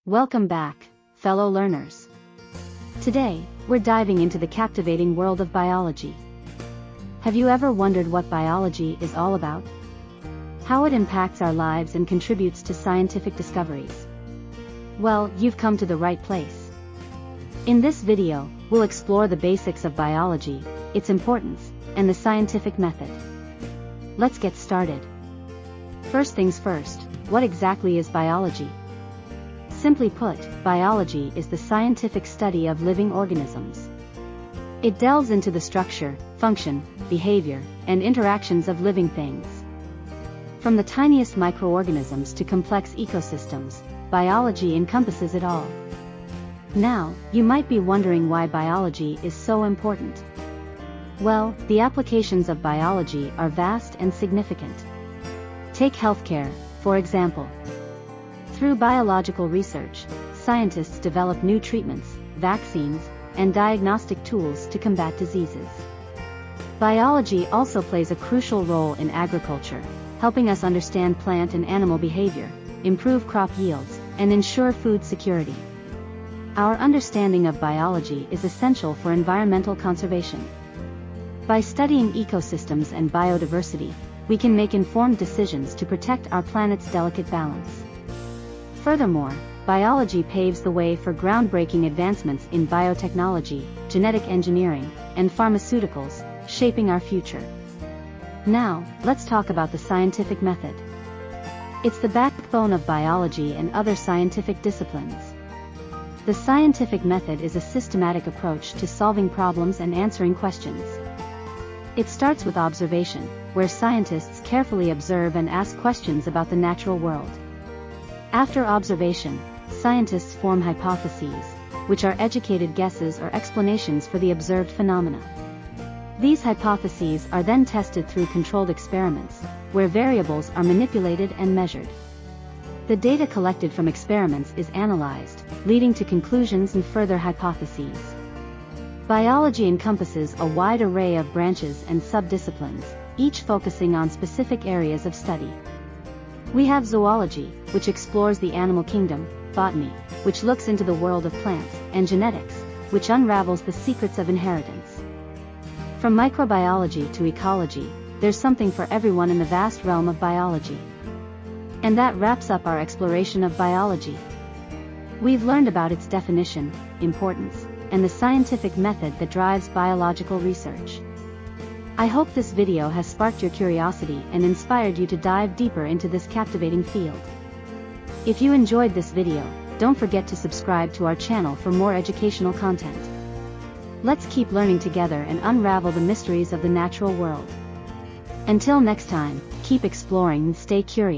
Welcome back, fellow learners. Today, we're diving into the captivating world of biology. Have you ever wondered what biology is all about? How it impacts our lives and contributes to scientific discoveries? Well, you've come to the right place. In this video, we'll explore the basics of biology, its importance, and the scientific method. Let's get started. First things first, what exactly is biology? Simply put, biology is the scientific study of living organisms. It delves into the structure, function, behavior, and interactions of living things. From the tiniest microorganisms to complex ecosystems, biology encompasses it all. Now, you might be wondering why biology is so important. Well, the applications of biology are vast and significant. Take healthcare, for example. Through biological research, scientists develop new treatments, vaccines, and diagnostic tools to combat diseases. Biology also plays a crucial role in agriculture, helping us understand plant and animal behavior, improve crop yields, and ensure food security. Our understanding of biology is essential for environmental conservation. By studying ecosystems and biodiversity, we can make informed decisions to protect our planet's delicate balance. Furthermore, biology paves the way for groundbreaking advancements in biotechnology, genetic engineering, and pharmaceuticals, shaping our future. Now, let's talk about the scientific method. It's the backbone of biology and other scientific disciplines. The scientific method is a systematic approach to solving problems and answering questions. It starts with observation, where scientists carefully observe and ask questions about the natural world. After observation, scientists form hypotheses, which are educated guesses or explanations for the observed phenomena. These hypotheses are then tested through controlled experiments, where variables are manipulated and measured. The data collected from experiments is analyzed, leading to conclusions and further hypotheses. Biology encompasses a wide array of branches and subdisciplines, each focusing on specific areas of study. We have zoology, which explores the animal kingdom, botany, which looks into the world of plants, and genetics, which unravels the secrets of inheritance. From microbiology to ecology, there's something for everyone in the vast realm of biology. And that wraps up our exploration of biology. We've learned about its definition, importance, and the scientific method that drives biological research. I hope this video has sparked your curiosity and inspired you to dive deeper into this captivating field. If you enjoyed this video, don't forget to subscribe to our channel for more educational content. Let's keep learning together and unravel the mysteries of the natural world. Until next time, keep exploring and stay curious.